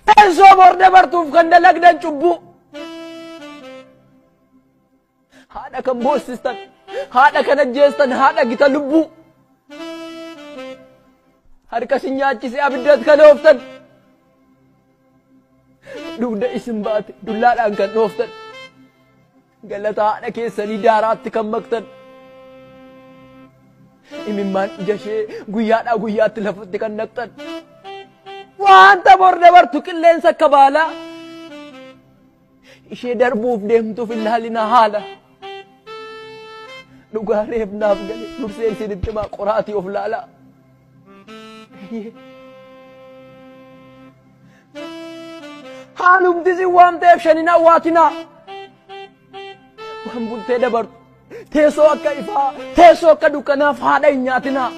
teessoo borde bartuuf kan dalagdan cubbuu haadha kan boossistan haadha kan ajjeestan haadha gita lubbuu harka isin nyaachise abiddat kan ooftan dugda isin baate dullaadhaan kan dhooftan galata haadha keessanii daaraatti kan maktan imimmaan ija ishee guyyaadhaa guyyaatti lafatti kan naqxan wanta borde bartu qilleensa akka baalaa ishee darbuuf deemtuuf ilaalina haala dhugaa reebnaaf gale dursee isinitti himaa qoraatii of laalaa haalumti isin waan ta'eef shanin hawwaatinaa waan bultee dabartu teessoo akka ifaa teessoo akka dukkanaaf haadha hin nyaatinaa